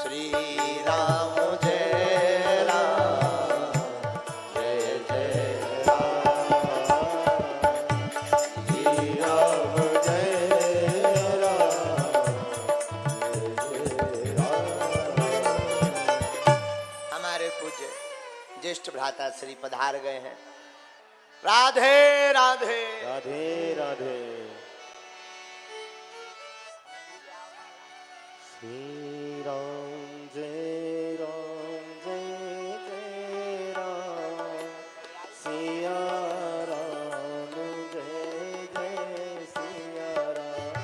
श्री राम जय राम जय जय राम, श्री राम जय राम जय जय राम। हमारे पूज्य ज्येष्ठ भ्राता श्री पधार गए हैं। राधे राधे राधे राधे। श्री राम जय जय राम, सिया राम जय जय सिया राम,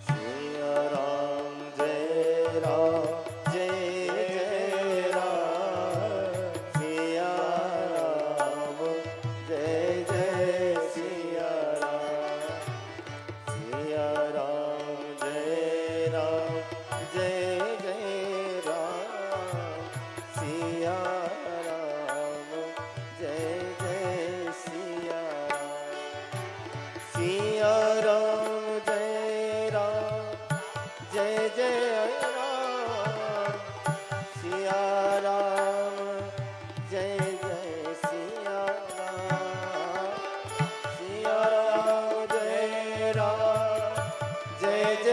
सिया राम जय जय राम, सिया राम जय जय सिया राम, सिया राम जय जय राम, सिया राम जय जय सिया राम, सिया राम जय जय राम, सिया राम जय जय सिया राम, सिया राम जय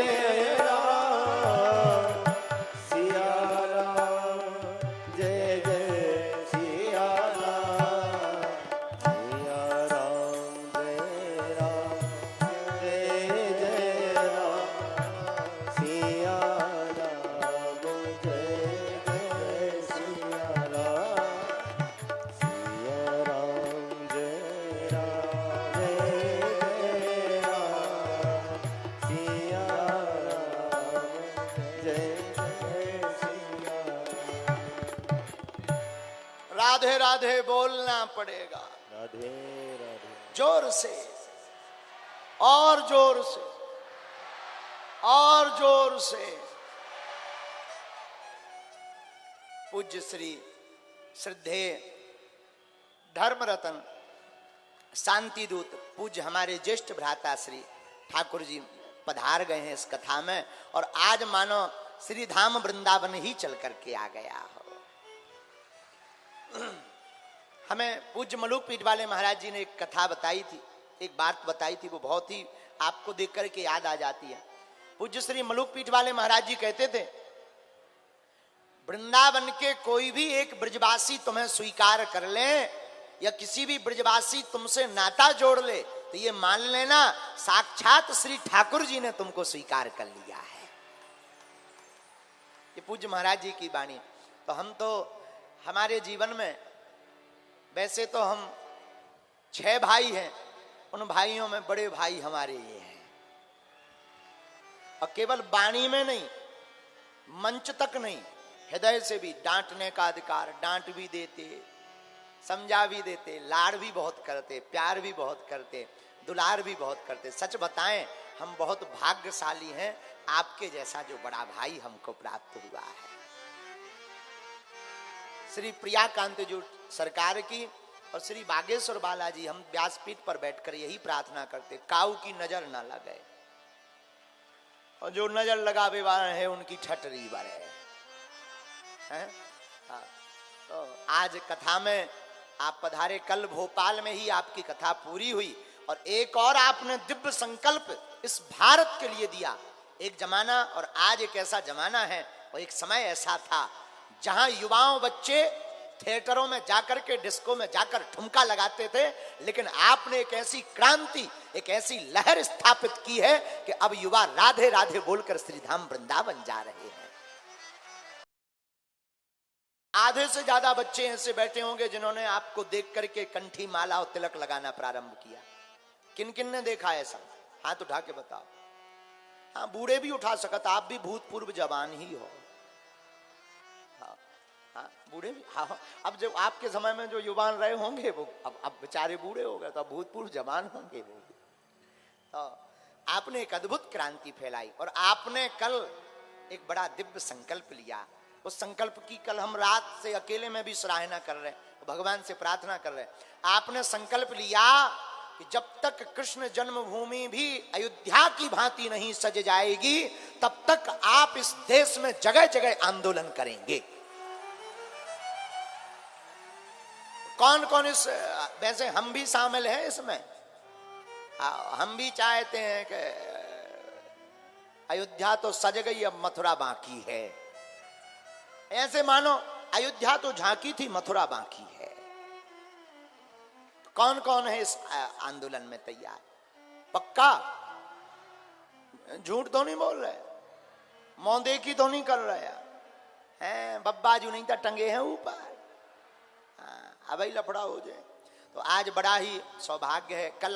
जय राम, सिया राम जय जय सिया राम, सिया राम जय जय राम, सिया राम जय जय सिया राम, सिया राम जय जय राम, सिया राम जय जय सिया राम। राधे राधे बोलना पड़ेगा राधे राधे। जोर से और जोर से और जोर से। पूज्य श्री श्रद्धेय धर्म रतन शांति दूत पूज्य हमारे ज्येष्ठ भ्राता श्री ठाकुर जी पधार गए हैं इस कथा में, और आज मानो श्री धाम वृंदावन ही चल करके आ गया हो। हमें पूज्य मलुक पीठ वाले महाराज जी ने एक कथा बताई थी, एक बात बताई थी, वो बहुत ही आपको देख करके याद आ जाती है। पूज्य श्री मलुक पीठ वाले महाराज जी कहते थे, वृंदावन के कोई भी एक ब्रजवासी तुम्हें स्वीकार कर ले या किसी भी ब्रजवासी तुमसे नाता जोड़ ले तो ये मान लेना साक्षात श्री ठाकुर जी ने तुमको स्वीकार कर लिया है। ये पूज्य महाराज जी की वाणी। तो हम तो हमारे जीवन में वैसे तो हम 6 भाई हैं, उन भाइयों में बड़े भाई हमारे ये हैं, और केवल वाणी में नहीं, मंच तक नहीं, हृदय से भी डांटने का अधिकार, डांट भी देते, समझा भी देते, लाड़ भी बहुत करते, प्यार भी बहुत करते, दुलार भी बहुत करते। सच बताएं हम बहुत भाग्यशाली हैं, आपके जैसा जो बड़ा भाई हमको प्राप्त हुआ है। श्री प्रियाकांत जो सरकार की और श्री बागेश्वर बालाजी, हम व्यासपीठ पर बैठकर यही प्रार्थना करते, काऊ की नजर ना लगे, और जो नजर लगावे वाले है उनकी ठटरी बढ़े हैं। हाँ, तो आज कथा में आप पधारे, कल भोपाल में ही आपकी कथा पूरी हुई, और एक और आपने दिव्य संकल्प इस भारत के लिए दिया। एक जमाना और आज एक ऐसा जमाना है, और एक समय ऐसा था जहां युवाओं बच्चे थिएटरों में जाकर के, डिस्को में जाकर ठुमका लगाते थे, लेकिन आपने एक ऐसी क्रांति, एक ऐसी लहर स्थापित की है कि अब युवा राधे राधे बोलकर श्रीधाम वृंदावन जा रहे हैं। आधे से ज्यादा बच्चे ऐसे बैठे होंगे जिन्होंने आपको देख करके कंठी माला और तिलक लगाना प्रारंभ किया। किन किन ने देखा ऐसा? हाथ उठा के बताओ। हाँ, बूढ़े भी उठा सकता, आप भी भूतपूर्व जवान ही हो। हाँ, बूढ़े भी। हाँ, अब जब आपके समय में जो युवान रहे होंगे वो अब बेचारे बूढ़े हो गए, तो अब भूतपूर्व जवान होंगे वो। तो आपने एक अद्भुत क्रांति फैलाई, और आपने कल एक बड़ा दिव्य संकल्प लिया। उस संकल्प की कल हम रात से अकेले में भी सराहना कर रहे हैं, भगवान से प्रार्थना कर रहे हैं। आपने संकल्प लिया कि जब तक कृष्ण जन्मभूमि भी अयोध्या की भांति नहीं सज जाएगी तब तक आप इस देश में जगह जगह आंदोलन करेंगे। कौन कौन इस, वैसे हम भी शामिल हैं इसमें, हम भी चाहते हैं कि अयोध्या तो सज गई, अब मथुरा बाकी है। ऐसे मानो अयोध्या तो झांकी थी, मथुरा बाकी है। कौन कौन है इस आंदोलन में तैयार? पक्का झूठ तो नहीं बोल रहे, मौदे की तो नहीं कर रहे हैं, बब्बा जो नहीं था टंगे हैं ऊपर, अब ही लफड़ा हो जाए। तो आज बड़ा ही सौभाग्य है। कल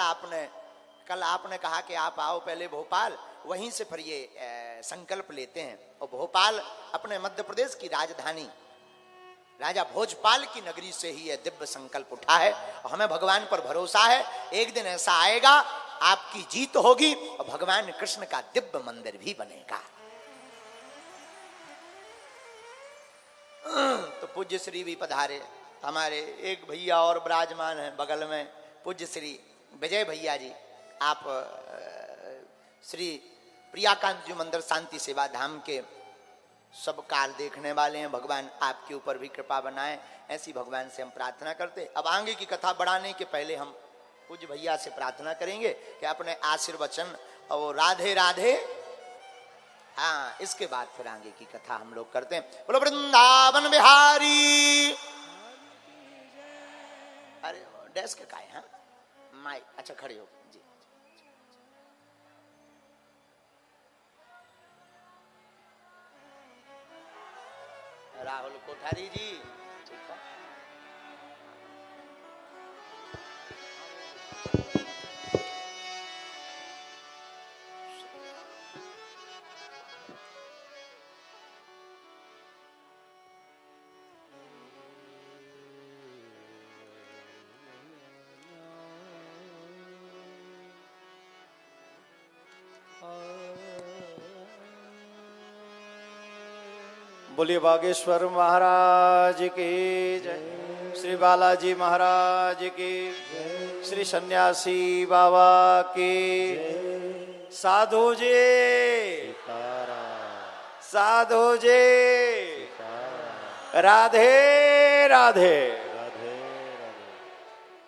आपने कहा कि आप आओ पहले भोपाल, वहीं से फिर ये संकल्प लेते हैं। और भोपाल अपने मध्य प्रदेश की राजधानी राजा भोजपाल की नगरी से ही यह दिव्य संकल्प उठा है। और हमें भगवान पर भरोसा है, एक दिन ऐसा आएगा आपकी जीत होगी और भगवान कृष्ण का दिव्य मंदिर भी बनेगा। तो पूज्य श्री भी पधारे, हमारे एक भैया और विराजमान हैं बगल में, पूज्य श्री विजय भैया जी। आप श्री प्रियाकांत जी मंदिर शांति सेवा धाम के सब काल देखने वाले हैं। भगवान आपके ऊपर भी कृपा बनाए, ऐसी भगवान से हम प्रार्थना करते। अब आगे की कथा बढ़ाने के पहले हम पूज्य भैया से प्रार्थना करेंगे कि अपने आशीर्वचन और राधे राधे, हाँ, इसके बाद फिर आगे की कथा हम लोग करते हैं। बोलो वृंदावन बिहारी। अरे डेस्क का है, हाँ माइक, अच्छा खड़े हो जी। राहुल कोठारी जी, ठीक है। बोलिए बागेश्वर महाराज की जय, श्री बालाजी महाराज की, श्री सन्यासी बाबा की, साधु जी, साधु जी, राधे राधे।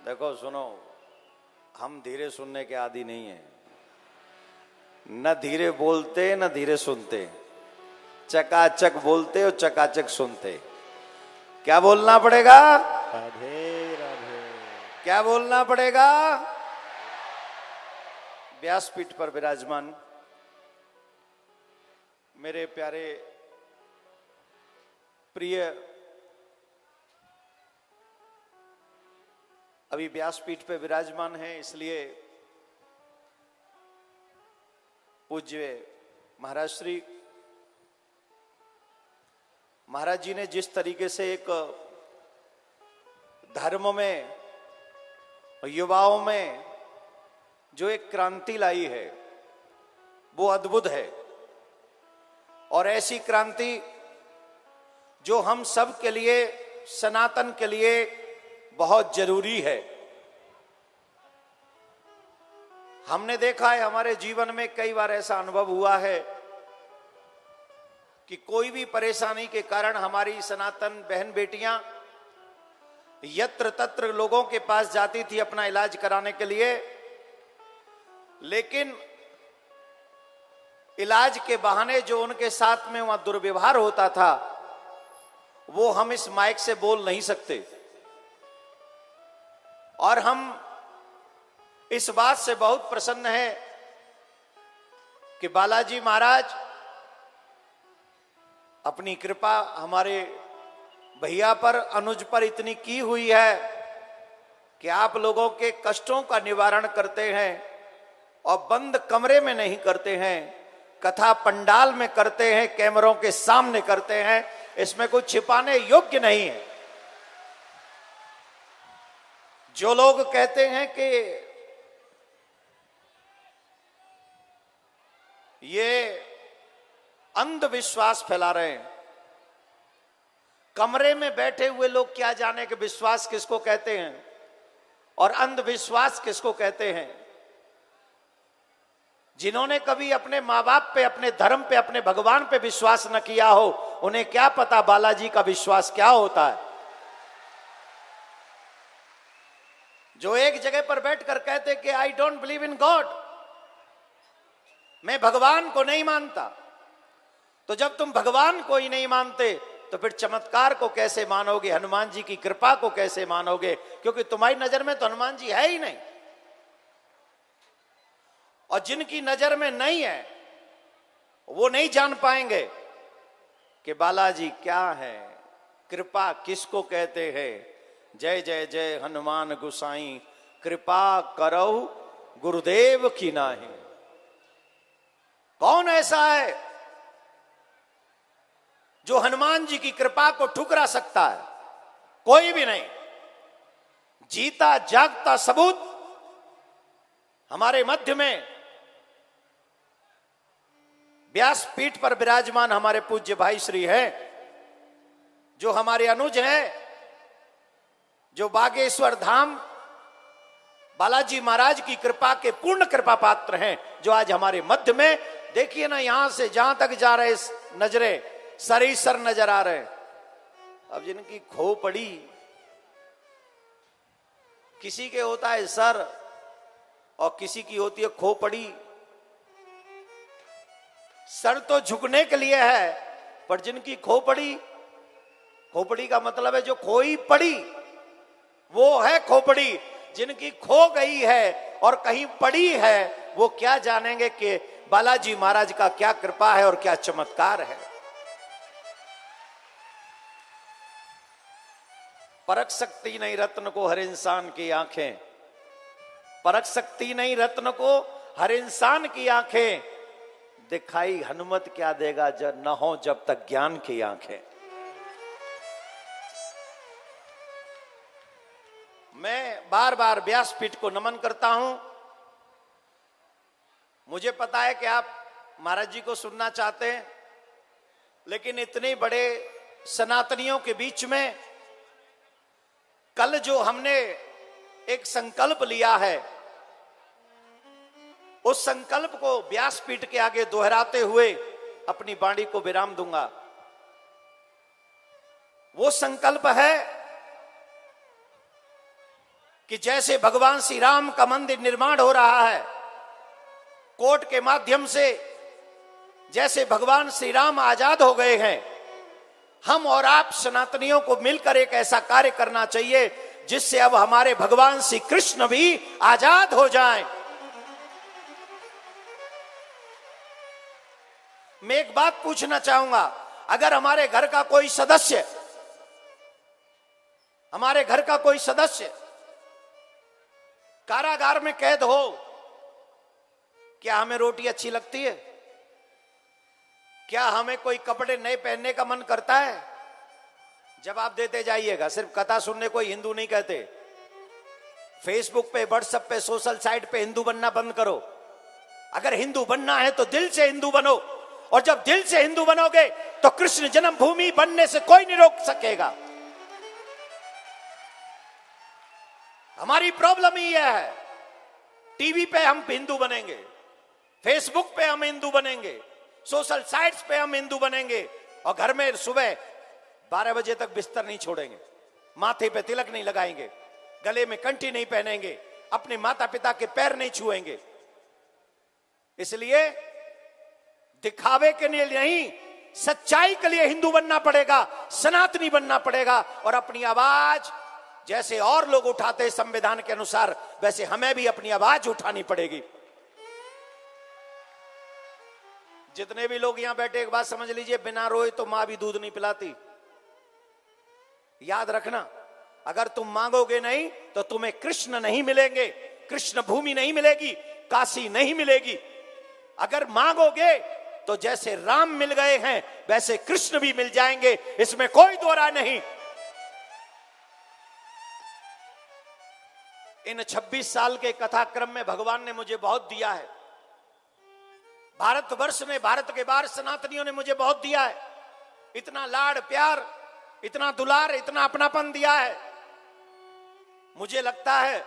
देखो सुनो, हम धीरे सुनने के आदी नहीं है, न धीरे बोलते न धीरे सुनते, चकाचक बोलते और चकाचक सुनते। क्या बोलना पड़ेगा? राधे राधे। क्या बोलना पड़ेगा? व्यासपीठ पर विराजमान मेरे प्यारे प्रिय, अभी व्यासपीठ पे विराजमान है, इसलिए पूज्य महाराज श्री महाराज जी ने जिस तरीके से एक धर्म में, युवाओं में जो एक क्रांति लाई है वो अद्भुत है। और ऐसी क्रांति जो हम सब के लिए, सनातन के लिए बहुत जरूरी है। हमने देखा है, हमारे जीवन में कई बार ऐसा अनुभव हुआ है कि कोई भी परेशानी के कारण हमारी सनातन बहन बेटियां यत्र तत्र लोगों के पास जाती थी अपना इलाज कराने के लिए, लेकिन इलाज के बहाने जो उनके साथ में वहां दुर्व्यवहार होता था वो हम इस माइक से बोल नहीं सकते। और हम इस बात से बहुत प्रसन्न हैं कि बालाजी महाराज अपनी कृपा हमारे भैया पर, अनुज पर इतनी की हुई है कि आप लोगों के कष्टों का निवारण करते हैं और बंद कमरे में नहीं करते हैं, कथा पंडाल में करते हैं, कैमरों के सामने करते हैं। इसमें कुछ छिपाने योग्य नहीं है। जो लोग कहते हैं कि ये अंधविश्वास फैला रहे हैं, कमरे में बैठे हुए लोग क्या जाने कि विश्वास किसको कहते हैं। और अंधविश्वास किसको कहते हैं? जिन्होंने कभी अपने माँ बाप पे, अपने धर्म पे, अपने भगवान पे विश्वास न किया हो, उन्हें क्या पता बालाजी का विश्वास क्या होता है। जो एक जगह पर बैठकर कहते कि I don't believe in God, मैं भगवान को नहीं मानता, तो जब तुम भगवान को ही नहीं मानते तो फिर चमत्कार को कैसे मानोगे, हनुमान जी की कृपा को कैसे मानोगे? क्योंकि तुम्हारी नजर में तो हनुमान जी है ही नहीं, और जिनकी नजर में नहीं है वो नहीं जान पाएंगे कि बालाजी क्या है, कृपा किसको कहते हैं। जय जय जय हनुमान गुसाई, कृपा करो गुरुदेव की नाही। कौन ऐसा है जो हनुमान जी की कृपा को ठुकरा सकता है? कोई भी नहीं। जीता जागता सबूत हमारे मध्य में व्यासपीठ पर विराजमान हमारे पूज्य भाई श्री है, जो हमारे अनुज हैं, जो बागेश्वर धाम बालाजी महाराज की कृपा के पूर्ण कृपा पात्र हैं, जो आज हमारे मध्य में, देखिए ना, यहां से जहां तक जा रहे नजरे सरीसर नजर आ रहे। अब जिनकी खोपड़ी, किसी के होता है सर और किसी की होती है खोपड़ी। सर तो झुकने के लिए है, पर जिनकी खोपड़ी, खोपड़ी का मतलब है जो खोई पड़ी, वो है खोपड़ी। जिनकी खो गई है और कहीं पड़ी है, वो क्या जानेंगे कि बालाजी महाराज का क्या कृपा है और क्या चमत्कार है। परख सकती नहीं रत्न को हर इंसान की आंखें, परख सकती नहीं रत्न को हर इंसान की आंखें, दिखाई हनुमत क्या देगा जब न हो जब तक ज्ञान की आंखें। मैं बार बार व्यासपीठ को नमन करता हूं। मुझे पता है कि आप महाराज जी को सुनना चाहते हैं, लेकिन इतने बड़े सनातनियों के बीच में कल जो हमने एक संकल्प लिया है, उस संकल्प को व्यासपीठ के आगे दोहराते हुए अपनी वाणी को विराम दूंगा। वो संकल्प है कि जैसे भगवान श्री राम का मंदिर निर्माण हो रहा है कोर्ट के माध्यम से, जैसे भगवान श्री राम आजाद हो गए हैं, हम और आप सनातनियों को मिलकर एक ऐसा कार्य करना चाहिए जिससे अब हमारे भगवान श्री कृष्ण भी आजाद हो जाएं। मैं एक बात पूछना चाहूंगा, अगर हमारे घर का कोई सदस्य, हमारे घर का कोई सदस्य कारागार में कैद हो, क्या हमें रोटी अच्छी लगती है? क्या हमें कोई कपड़े नए पहनने का मन करता है? जवाब देते जाइएगा। सिर्फ कथा सुनने कोई हिंदू नहीं कहते। फेसबुक पे, व्हाट्सएप पे, सोशल साइट पे हिंदू बनना बंद करो। अगर हिंदू बनना है तो दिल से हिंदू बनो, और जब दिल से हिंदू बनोगे तो कृष्ण जन्मभूमि बनने से कोई नहीं रोक सकेगा। हमारी प्रॉब्लम ही है, टीवी पे हम हिंदू बनेंगे, फेसबुक पे हम हिंदू बनेंगे, सोशल साइट्स पे हम हिंदू बनेंगे, और घर में सुबह 12 बजे तक बिस्तर नहीं छोड़ेंगे, माथे पे तिलक नहीं लगाएंगे, गले में कंठी नहीं पहनेंगे, अपने माता पिता के पैर नहीं छुएंगे। इसलिए दिखावे के लिए नहीं, सच्चाई के लिए हिंदू बनना पड़ेगा, सनातनी बनना पड़ेगा, और अपनी आवाज जैसे और लोग उठाते संविधान के अनुसार, वैसे हमें भी अपनी आवाज उठानी पड़ेगी। जितने भी लोग यहां बैठे, एक बात समझ लीजिए, बिना रोए तो मां भी दूध नहीं पिलाती। याद रखना, अगर तुम मांगोगे नहीं तो तुम्हें कृष्ण नहीं मिलेंगे, कृष्ण भूमि नहीं मिलेगी, काशी नहीं मिलेगी। अगर मांगोगे तो जैसे राम मिल गए हैं वैसे कृष्ण भी मिल जाएंगे, इसमें कोई दो राय नहीं। इन 26 साल के कथाक्रम में भगवान ने मुझे बहुत दिया है। भारतवर्ष में, भारत के बाहर सनातनियों ने मुझे बहुत दिया है। इतना लाड़ प्यार, इतना दुलार, इतना अपनापन दिया है। मुझे लगता है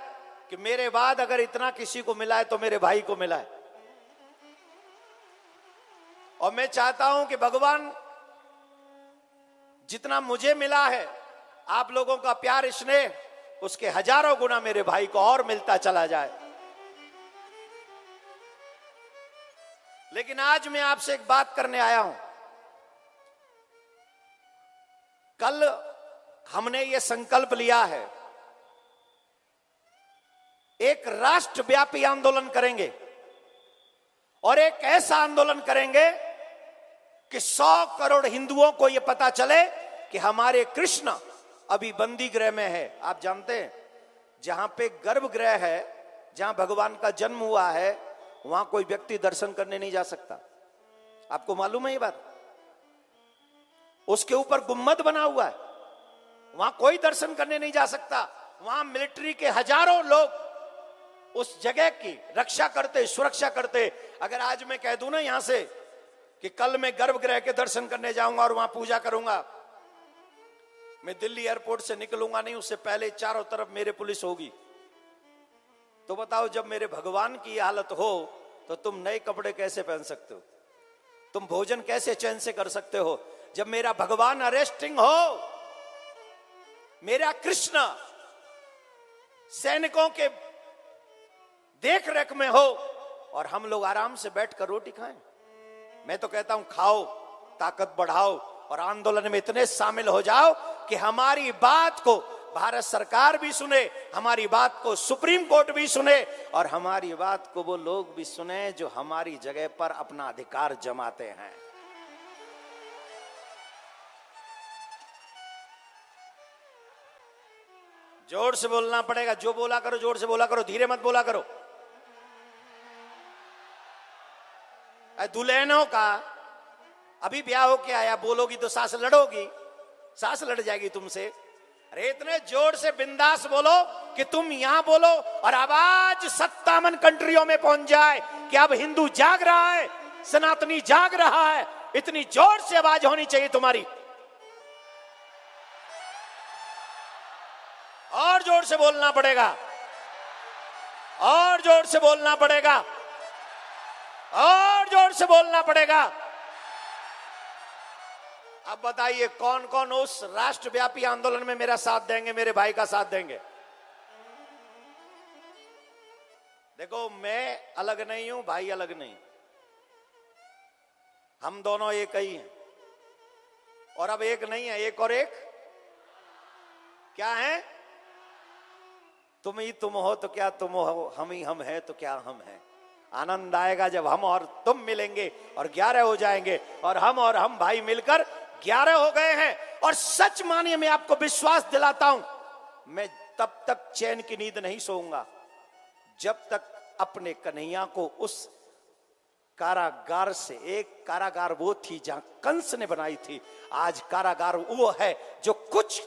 कि मेरे बाद अगर इतना किसी को मिला है तो मेरे भाई को मिला है। और मैं चाहता हूं कि भगवान जितना मुझे मिला है आप लोगों का प्यार स्नेह उसके हजारों गुना मेरे भाई को और मिलता चला जाए। लेकिन आज मैं आपसे एक बात करने आया हूं। कल हमने ये संकल्प लिया है, एक राष्ट्रव्यापी आंदोलन करेंगे और एक ऐसा आंदोलन करेंगे कि 100 करोड़ हिंदुओं को यह पता चले कि हमारे कृष्ण अभी बंदी गृह में है। आप जानते हैं जहां पे गर्भगृह है, जहां भगवान का जन्म हुआ है, वहां कोई व्यक्ति दर्शन करने नहीं जा सकता। आपको मालूम है ये बात? उसके ऊपर गुम्मद बना हुआ है, वहां कोई दर्शन करने नहीं जा सकता। वहां मिलिट्री के हजारों लोग उस जगह की रक्षा करते, सुरक्षा करते। अगर आज मैं कह दूं ना यहां से कि कल मैं गर्भगृह के दर्शन करने जाऊंगा और वहां पूजा करूंगा, मैं दिल्ली एयरपोर्ट से निकलूंगा नहीं, उससे पहले चारों तरफ मेरे पुलिस होगी। तो बताओ जब मेरे भगवान की हालत हो तो तुम नए कपड़े कैसे पहन सकते हो? तुम भोजन कैसे चैन से कर सकते हो? जब मेरा भगवान अरेस्टिंग हो, मेरा कृष्ण सैनिकों के देख रेख में हो और हम लोग आराम से बैठकर रोटी खाएं। मैं तो कहता हूं खाओ, ताकत बढ़ाओ और आंदोलन में इतने शामिल हो जाओ कि हमारी बात को भारत सरकार भी सुने, हमारी बात को सुप्रीम कोर्ट भी सुने और हमारी बात को वो लोग भी सुने जो हमारी जगह पर अपना अधिकार जमाते हैं। जोर से बोलना पड़ेगा, जो बोला करो जोर से बोला करो, धीरे मत बोला करो। दुल्हनों का अभी ब्याह होके आया, बोलोगी तो सास लड़ोगी, सास लड़ जाएगी तुमसे। अरे इतने जोर से बिंदास बोलो कि तुम यहां बोलो और आवाज 57 कंट्रियों में पहुंच जाए कि अब हिंदू जाग रहा है, सनातनी जाग रहा है। इतनी जोर से आवाज होनी चाहिए तुम्हारी। और जोर से बोलना पड़ेगा, और जोर से बोलना पड़ेगा, और जोर से बोलना पड़ेगा। अब बताइए कौन कौन उस राष्ट्रव्यापी आंदोलन में मेरा साथ देंगे, मेरे भाई का साथ देंगे? देखो मैं अलग नहीं हूं, भाई अलग नहीं, हम दोनों एक ही हैं। और अब एक नहीं है, एक और एक क्या है? तुम ही तुम हो तो क्या तुम हो, हम ही हम हैं तो क्या हम हैं। आनंद आएगा जब हम और तुम मिलेंगे और 11 हो जाएंगे और हम भाई मिलकर 11 हो गए हैं। और सच मानिए मैं आपको विश्वास दिलाता हूं, मैं तब तक चैन की नींद नहीं सोऊंगा जब तक अपने कन्हैया को उस कारागार से, एक कारागार वो थी जहां कंस ने बनाई थी, आज कारागार वो है जो कुछ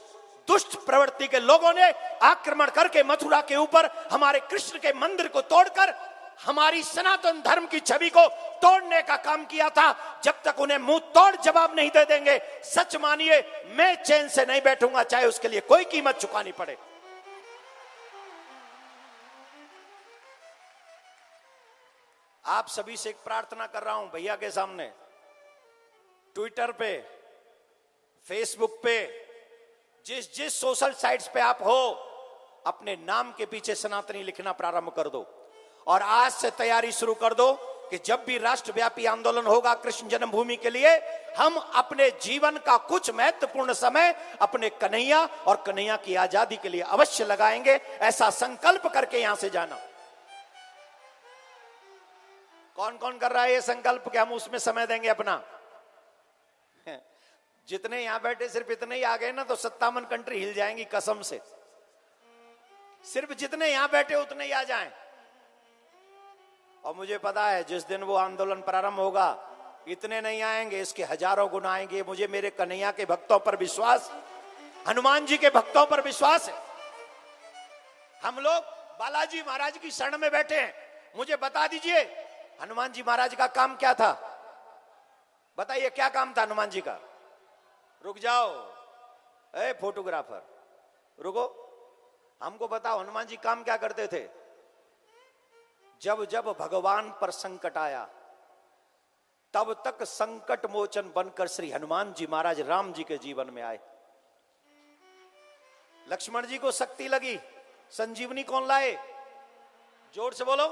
दुष्ट प्रवृत्ति के लोगों ने आक्रमण करके मथुरा के ऊपर हमारे कृष्ण के मंदिर को तोड़कर हमारी सनातन धर्म की छवि को तोड़ने का काम किया था। जब तक उन्हें मुंह तोड़ जवाब नहीं दे देंगे, सच मानिए मैं चैन से नहीं बैठूंगा, चाहे उसके लिए कोई कीमत चुकानी पड़े। आप सभी से एक प्रार्थना कर रहा हूं भैया के सामने, ट्विटर पे, फेसबुक पे, जिस जिस सोशल साइट्स पे आप हो, अपने नाम के पीछे सनातनी लिखना प्रारंभ कर दो और आज से तैयारी शुरू कर दो कि जब भी राष्ट्रव्यापी आंदोलन होगा कृष्ण जन्मभूमि के लिए, हम अपने जीवन का कुछ महत्वपूर्ण समय अपने कन्हैया और कन्हैया की आजादी के लिए अवश्य लगाएंगे। ऐसा संकल्प करके यहां से जाना। कौन कौन कर रहा है ये संकल्प कि हम उसमें समय देंगे अपना? जितने यहां बैठे सिर्फ इतने ही आ गए ना तो 57 कंट्री हिल जाएंगी कसम से। सिर्फ जितने यहां बैठे उतने ही आ जाएं। और मुझे पता है जिस दिन वो आंदोलन प्रारंभ होगा इतने नहीं आएंगे, इसके हजारों गुना आएंगे। मुझे मेरे कन्हैया के भक्तों पर विश्वास, हनुमान जी के भक्तों पर विश्वास है। हम लोग बालाजी महाराज की शरण में बैठे हैं। मुझे बता दीजिए हनुमान जी महाराज का काम क्या था? बताइए क्या काम था हनुमान जी का? रुक जाओ ए फोटोग्राफर, रुको। हमको बताओ हनुमान जी काम क्या करते थे? जब जब भगवान पर संकट आया तब तक संकट मोचन बनकर श्री हनुमान जी महाराज राम जी के जीवन में आए। लक्ष्मण जी को शक्ति लगी, संजीवनी कौन लाए? जोर से बोलो।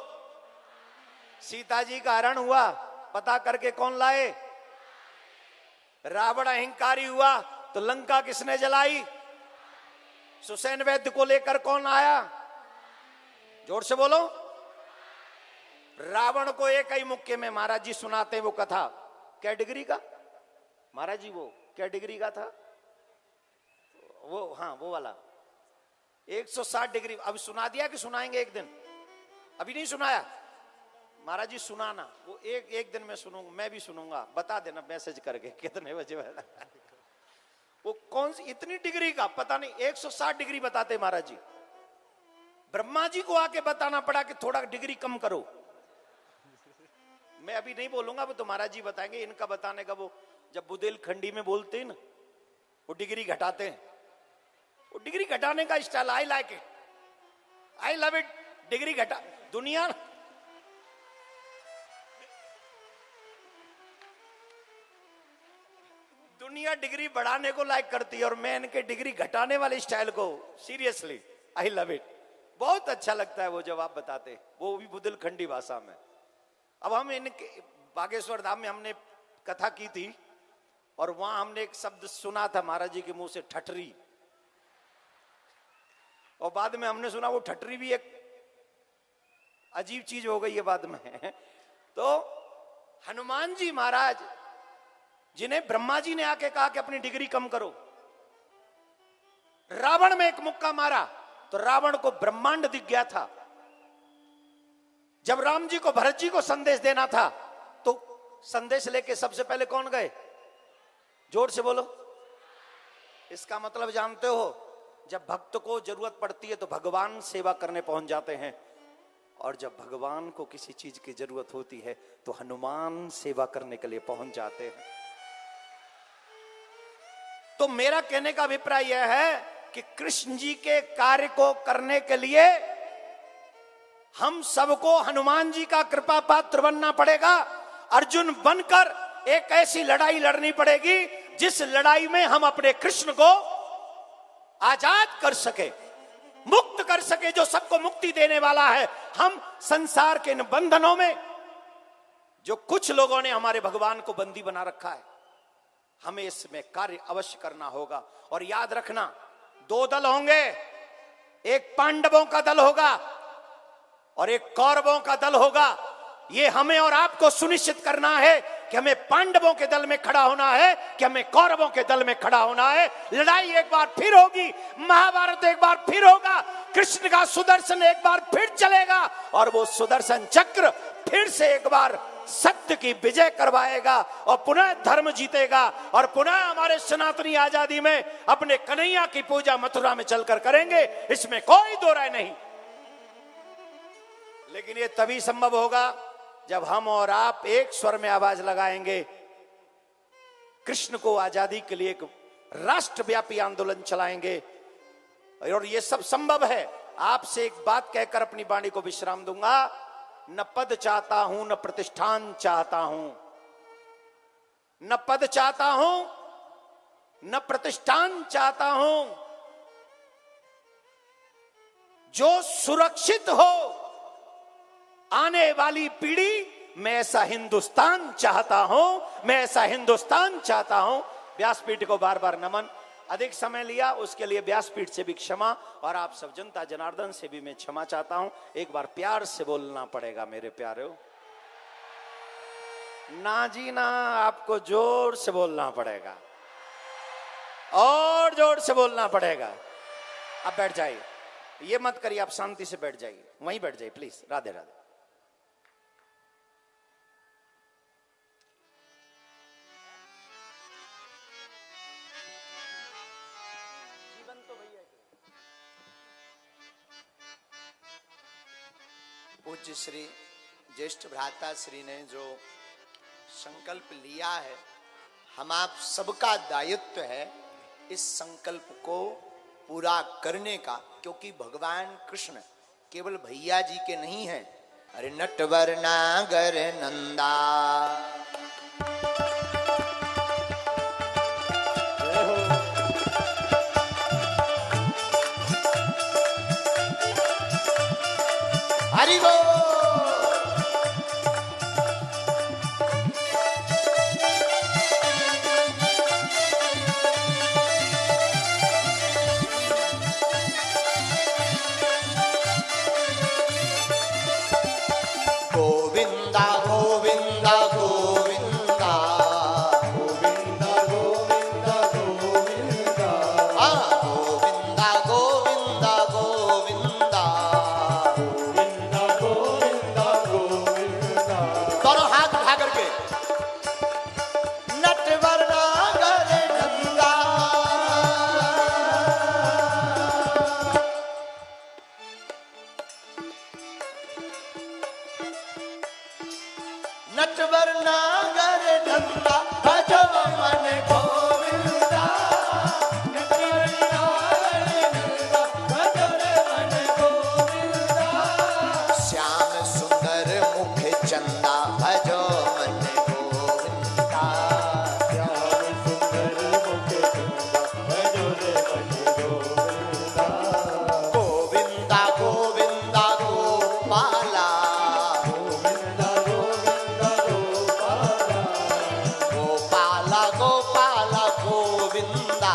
सीता जी का हरण हुआ, पता करके कौन लाए? रावण अहंकारी हुआ तो लंका किसने जलाई? सुसैन वैद्य को लेकर कौन आया? जोर से बोलो। रावण को एक ही मुक्के में महाराज जी सुनाते हैं वो कथा। क्या डिग्री का महाराज जी? वो क्या डिग्री का था वो? हाँ वो वाला 160 डिग्री। अभी सुना दिया कि सुनाएंगे एक दिन? अभी नहीं सुनाया महाराज जी, सुनाना। वो एक दिन में सुनूंगा, मैं भी सुनूंगा, बता देना मैसेज करके कितने बजे वाला। वो कौन सी इतनी डिग्री का पता नहीं, 160 डिग्री बताते महाराज जी। ब्रह्मा जी को आके बताना पड़ा कि थोड़ा डिग्री कम करो। मैं अभी नहीं बोलूंगा, वो तो महाराज जी बताएंगे। इनका बताने का वो जब बुंदेलखंडी में बोलते हैं ना, वो डिग्री घटाते हैं। वो डिग्री घटाने का style I like it, I love it. Degree घटा दुनिया डिग्री बढ़ाने को लाइक करती है और मैं इनके डिग्री घटाने वाले स्टाइल को सीरियसली आई लव इट। बहुत अच्छा लगता है वो जब आप बताते, वो भी बुंदेलखंडी भाषा में। अब हम इनके बागेश्वर धाम में हमने कथा की थी और वहां हमने एक शब्द सुना था महाराज जी के मुंह से, ठठरी। और बाद में हमने सुना वो ठठरी भी एक अजीब चीज हो गई है बाद में। तो हनुमान जी महाराज जिन्हें ब्रह्मा जी ने आके कहा कि अपनी डिग्री कम करो, रावण में एक मुक्का मारा तो रावण को ब्रह्मांड दिख गया था। जब राम जी को भरत जी को संदेश देना था तो संदेश लेके सबसे पहले कौन गए? जोर से बोलो। इसका मतलब जानते हो, जब भक्त को जरूरत पड़ती है तो भगवान सेवा करने पहुंच जाते हैं, और जब भगवान को किसी चीज की जरूरत होती है तो हनुमान सेवा करने के लिए पहुंच जाते हैं। तो मेरा कहने का अभिप्राय यह है कि कृष्ण जी के कार्य को करने के लिए हम सबको हनुमान जी का कृपा पात्र बनना पड़ेगा। अर्जुन बनकर एक ऐसी लड़ाई लड़नी पड़ेगी जिस लड़ाई में हम अपने कृष्ण को आजाद कर सके, मुक्त कर सके, जो सबको मुक्ति देने वाला है। हम संसार के इन बंधनों में जो कुछ लोगों ने हमारे भगवान को बंदी बना रखा है, हमें इसमें कार्य अवश्य करना होगा। और याद रखना, दो दल होंगे, एक पांडवों का दल होगा और एक कौरवों का दल होगा। ये हमें और आपको सुनिश्चित करना है कि हमें पांडवों के दल में खड़ा होना है कि हमें कौरवों के दल में खड़ा होना है। लड़ाई एक बार फिर होगी, महाभारत एक बार फिर होगा, कृष्ण का सुदर्शन एक बार फिर चलेगा और वो सुदर्शन चक्र फिर से एक बार सत्य की विजय करवाएगा और पुनः धर्म जीतेगा और पुनः हमारे सनातनी आजादी में अपने कन्हैया की पूजा मथुरा में चलकर करेंगे, इसमें कोई दो राय नहीं। लेकिन ये तभी संभव होगा जब हम और आप एक स्वर में आवाज लगाएंगे, कृष्ण को आजादी के लिए एक राष्ट्रव्यापी आंदोलन चलाएंगे। और ये सब संभव है। आपसे एक बात कहकर अपनी वाणी को विश्राम दूंगा, न पद चाहता हूं न प्रतिष्ठान चाहता हूं, न पद चाहता हूं न प्रतिष्ठान चाहता हूं, जो सुरक्षित हो आने वाली पीढ़ी, मैं ऐसा हिंदुस्तान चाहता हूं, मैं ऐसा हिंदुस्तान चाहता हूं। व्यासपीठ को बार बार नमन। अधिक समय लिया उसके लिए व्यासपीठ से भी क्षमा और आप सब जनता जनार्दन से भी मैं क्षमा चाहता हूं। एक बार प्यार से बोलना पड़ेगा मेरे प्यारे। ना जी ना, आपको जोर से बोलना पड़ेगा और जोर से बोलना पड़ेगा। अब बैठ जाइए, ये मत करिए, आप शांति से बैठ जाइए, वहीं बैठ जाइए प्लीज। राधे राधे। पूज्य श्री ज्येष्ठ भ्राता श्री ने जो संकल्प लिया है, हम आप सबका दायित्व है इस संकल्प को पूरा करने का, क्योंकि भगवान कृष्ण केवल भैया जी के नहीं हैं। अरे नटवर नागर नंदा, हरि बोल। गोविंदा गोविंदा गोविंदा गोविंदा गोविंदा गोविंदा, गोविंदा गोविंदा गोविंदा गोविंदा गोविंदा गोविंदा। दोनों हाथ उठा करके नटवर नागर नंदा, नटवर नागर नंदा भजो मन गोविंदा, नटवर नागर नंदा भजो मन गोविंदा। श्याम सुंदर मुख चंदा भजो मन गोविंदा, श्याम सुंदर मुख चंदा भजो मन गोविंदा। गोविंदा गोविंदा गोपाला, गोपाला गोपाला गोविंदा,